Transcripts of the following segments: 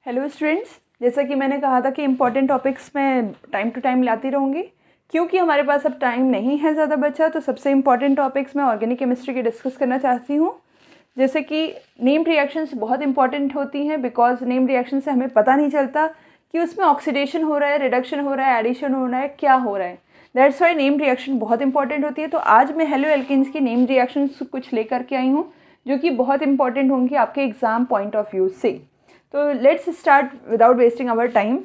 Hello students, जैसा कि मैंने कहा था कि इम्पॉर्टेंट टॉपिक्स मैं टाइम टू टाइम लाती रहूँगी। क्योंकि हमारे पास अब टाइम नहीं है ज़्यादा बचा, तो सबसे इम्पॉर्टेंट टॉपिक्स मैं ऑर्गेनिक केमिस्ट्री की डिस्कस करना चाहती हूँ। जैसे कि नेम्ड रिएक्शंस बहुत इंपॉर्टेंट होती हैं, बिकॉज नेम्ड रिएक्शन से हमें पता नहीं चलता कि उसमें ऑक्सीडेशन हो रहा है, रिडक्शन हो रहा है, एडिशन हो रहा है, क्या हो रहा है। दैट्स वाई नेम्ड रिएक्शन बहुत इंपॉर्टेंट होती है। तो आज मैं हेलो एल्केन्स की नेम्ड रिएक्शंस कुछ लेकर के आई हूँ जो कि बहुत इंपॉर्टेंट होंगी आपके एग्जाम पॉइंट ऑफ व्यू से। तो let's start without wasting our time.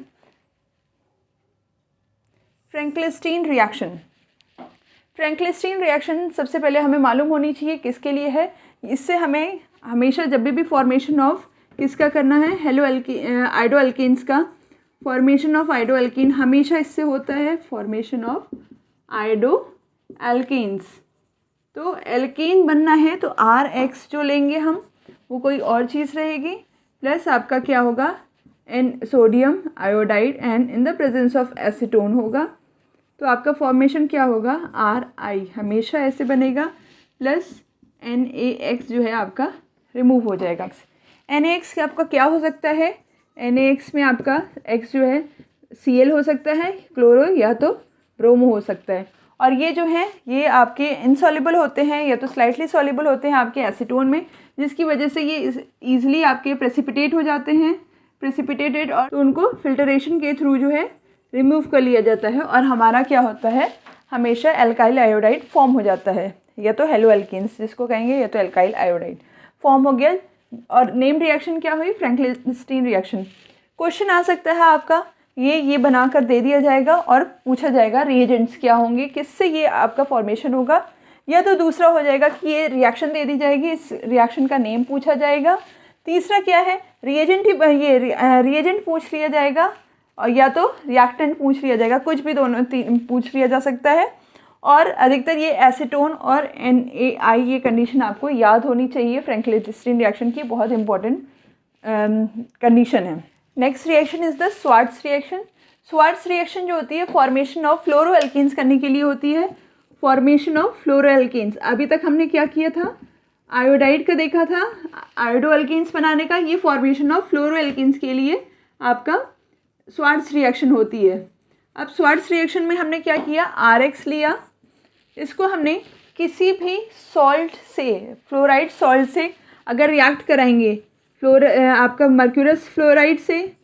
Finkelstein reaction. Finkelstein reaction सबसे पहले हमें मालूम होनी चाहिए किसके लिए है। इससे हमें हमेशा जब भी फॉर्मेशन ऑफ किसका करना है, हेलो आइडो अल्केन्स का फॉर्मेशन ऑफ आइडो अल्कीन हमेशा इससे होता है, फॉर्मेशन ऑफ आइडो अल्केन्स। तो एल्कीन बनना है तो RX जो लेंगे हम वो कोई और चीज़ रहेगी, प्लस आपका क्या होगा, sodium iodide and in the presence of acetone होगा। तो आपका फॉर्मेशन क्या होगा, RI हमेशा ऐसे बनेगा, प्लस NaX जो है आपका रिमूव हो जाएगा। NaX आपका क्या हो सकता है, NaX में आपका X जो है Cl हो सकता है, क्लोरो या तो ब्रोमो हो सकता है। और ये जो है ये आपके इनसॉल्युबल होते हैं या तो स्लाइटली सॉल्युबल होते हैं आपके एसीटोन में, जिसकी वजह से ये ईजिली आपके प्रेसिपिटेट हो जाते हैं, प्रेसिपिटेटेड, और तो उनको फिल्टरेशन के थ्रू जो है रिमूव कर लिया जाता है और हमारा क्या होता है, हमेशा एल्काइल आयोडाइड फॉर्म हो जाता है, या तो हेलो एल्केन्स जिसको कहेंगे, या तो एल्काइल आयोडाइड फॉर्म हो गया। और नेम रिएक्शन क्या हुई, फ्रैंकलिस्टीन रिएक्शन। क्वेश्चन आ सकता है आपका, ये बनाकर दे दिया जाएगा और पूछा जाएगा रिएजेंट्स क्या होंगे, किससे ये आपका फॉर्मेशन होगा। या तो दूसरा हो जाएगा कि ये रिएक्शन दे दी जाएगी, इस रिएक्शन का नेम पूछा जाएगा। तीसरा क्या है, रिएजेंट पूछ लिया जाएगा, और या तो रिएक्टेंट पूछ लिया जाएगा, कुछ भी दोनों पूछ लिया जा सकता है। और अधिकतर ये एसीटोन और NaI ये कंडीशन आपको याद होनी चाहिए, फ्रैंकलिस्टीन रिएक्शन की बहुत इंपॉर्टेंट कंडीशन है। Next reaction is the Swarts reaction. Swarts reaction जो होती है फॉर्मेशन ऑफ फ्लोरोएल्केन्स करने के लिए होती है, फॉर्मेशन ऑफ फ्लोरोएल्केन्स। अभी तक हमने क्या किया था, आयोडाइड का देखा था, आयोडो अल्केन्स बनाने का। ये फॉर्मेशन ऑफ फ्लोरोएल्केन्स के लिए आपका स्वार्ट्स रिएक्शन होती है। अब स्वार्ट्स रिएक्शन में हमने क्या किया, RX लिया, इसको हमने किसी भी सॉल्ट से, फ्लोराइड सॉल्ट से अगर रिएक्ट कराएंगे, आपका मर्क्यूरस फ्लोराइड से,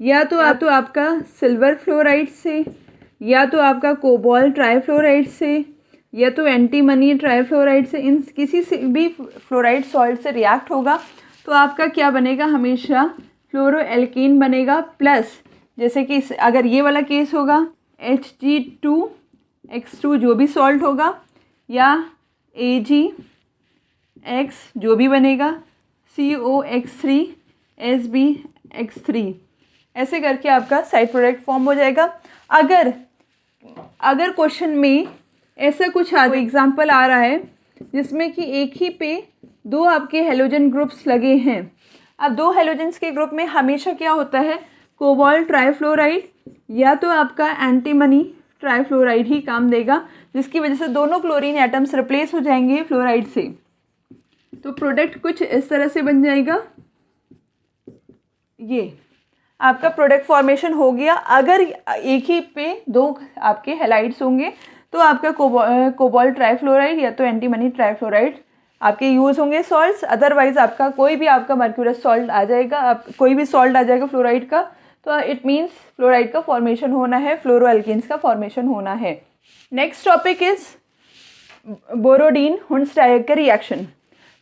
या तो आपका सिल्वर फ्लोराइड से, या तो आपका कोबाल्ट ट्राइफ्लोराइड से, या तो एंटीमनी ट्राइफ्लोराइड से, इन किसी से भी फ्लोराइड सॉल्ट से रिएक्ट होगा तो आपका क्या बनेगा, हमेशा फ्लोरोएल्कीन बनेगा। प्लस जैसे कि अगर ये वाला केस होगा Hg2X2 जो भी सॉल्ट होगा, या AgX जो भी बनेगा, COX3SbX3, ऐसे करके आपका साइड प्रोडक्ट फॉर्म हो जाएगा। अगर क्वेश्चन में ऐसा कुछ एग्जाम्पल आ रहा है जिसमें कि एक ही पे दो आपके हेलोजन ग्रुप्स लगे हैं, अब दो हेलोजेंस के ग्रुप में हमेशा क्या होता है, कोबाल्ट ट्राइफ्लोराइड या तो आपका एंटीमनी ट्राइफ्लोराइड ही काम देगा, जिसकी वजह से दोनों क्लोरीन एटम्स रिप्लेस हो जाएंगे फ्लोराइड से। तो प्रोडक्ट कुछ इस तरह से बन जाएगा, ये आपका प्रोडक्ट फॉर्मेशन हो गया। अगर एक ही पे दो आपके हेलाइड्स होंगे तो आपका कोबाल्ट ट्राइफ्लोराइड या तो एंटीमनी ट्राइफ्लोराइड आपके यूज़ होंगे सॉल्ट्स। अदरवाइज आपका कोई भी आपका मर्क्यूरस सॉल्ट आ जाएगा, कोई भी सॉल्ट आ जाएगा फ्लोराइड का, तो इट मीन्स फ्लोराइड का फॉर्मेशन होना है, फ्लोरोएल्केन्स का फॉर्मेशन होना है। Next topic is Borodin Hunsdiecker reaction.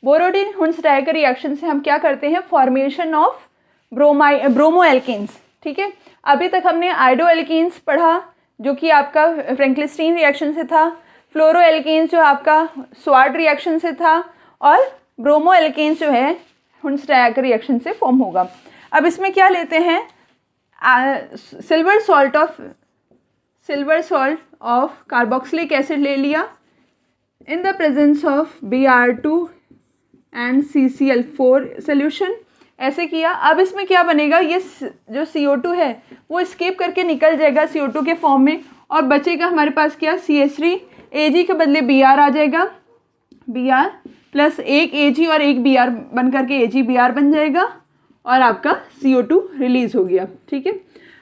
Borodin Hunsdiecker reaction से हम क्या करते हैं, फॉर्मेशन ऑफ ब्रोमोएल्केन्स। ठीक है, अभी तक हमने आयोडोएल्केन्स पढ़ा जो कि आपका फ्रैंकलिस्टीन रिएक्शन से था, फ्लोरोएल्केन्स जो आपका स्वार्ट रिएक्शन से था, और ब्रोमोएल्केन्स जो है हुंस-डायकर रिएक्शन से फॉर्म होगा। अब इसमें क्या लेते हैं, silver salt of carboxylic acid ले लिया इन the presence of Br2 and CCl4 solution, ऐसे किया। अब इसमें क्या बनेगा, ये जो CO2 है वो एस्केप करके निकल जाएगा CO2 के फॉर्म में, और बचेगा हमारे पास क्या, CH3, Ag के बदले Br आ जाएगा, Br प्लस एक Ag और एक Br बन करके AgBr बन जाएगा। और आपका CO2 रिलीज हो गया। ठीक है,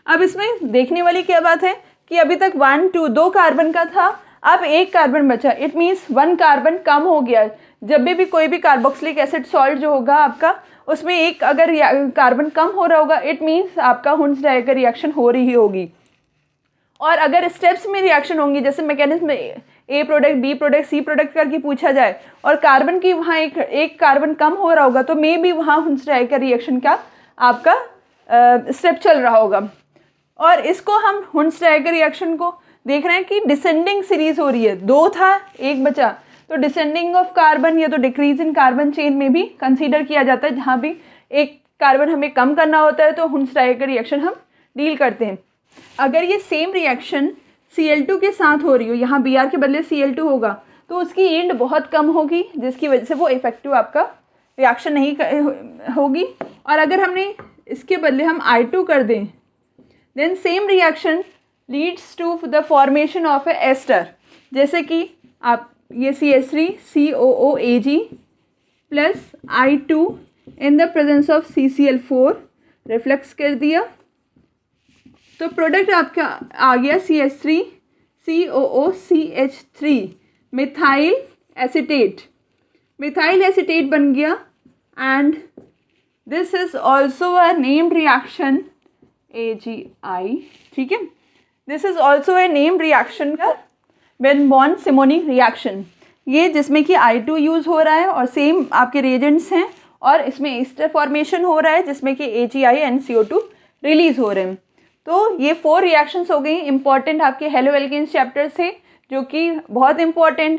अब इसमें देखने वाली क्या बात है कि अभी तक 1 2 2 कार्बन का था, अब 1 कार्बन बचा। इट मीन्स 1 कार्बन कम हो गया। जब भी कोई भी कार्बोक्सिलिक एसिड सॉल्ट जो होगा आपका, उसमें एक अगर कार्बन कम हो रहा होगा, इट मीन्स आपका हुंस-डायकर रिएक्शन हो रही होगी। और अगर स्टेप्स में रिएक्शन होंगी, जैसे मैकेनिज्म में A product, B product, C product करके पूछा जाए और कार्बन की वहाँ एक कार्बन कम हो रहा होगा, तो मे भी वहाँ हुंस-डायकर रिएक्शन का आपका स्टेप चल रहा होगा। और इसको हम हुंस-डायकर रिएक्शन को देख रहे हैं कि डिसेंडिंग सीरीज हो रही है। 2 था, 1 बचा, तो डिसेंडिंग ऑफ कार्बन या तो डिक्रीज इन कार्बन चेन में भी कंसीडर किया जाता है। जहाँ भी एक कार्बन हमें कम करना होता है तो हुंस-डायकर रिएक्शन हम डील करते हैं। अगर ये सेम रिएक्शन Cl2 के साथ हो रही हो, यहाँ Br के बदले Cl2 होगा, तो उसकी यील्ड बहुत कम होगी, जिसकी वजह से वो इफेक्टिव आपका रिएक्शन नहीं होगी। और अगर हमने इसके बदले हम I2 कर दें, then same reaction leads to the formation of a ester. जैसे कि आप ये CH3COOAg plus I2 in the presence of CCl4 reflux कर दिया, तो प्रोडक्ट आपका आ गया CH3COOCH3 methyl acetate. Methyl acetate बन गया and this is also a named reaction AgI। ठीक है, this is also a named reaction का बेन-बॉन सिमोनी रिएक्शन। ये जिसमें कि I2 यूज़ हो रहा है और सेम आपके रिएजेंट्स हैं, और इसमें एस्टर फॉर्मेशन हो रहा है जिसमें कि AgI एंड CO2 रिलीज हो रहे हैं। तो ये 4 रिएक्शंस हो गई इंपॉर्टेंट आपके हेलो एल्केन्स चैप्टर से, जो कि बहुत इंपॉर्टेंट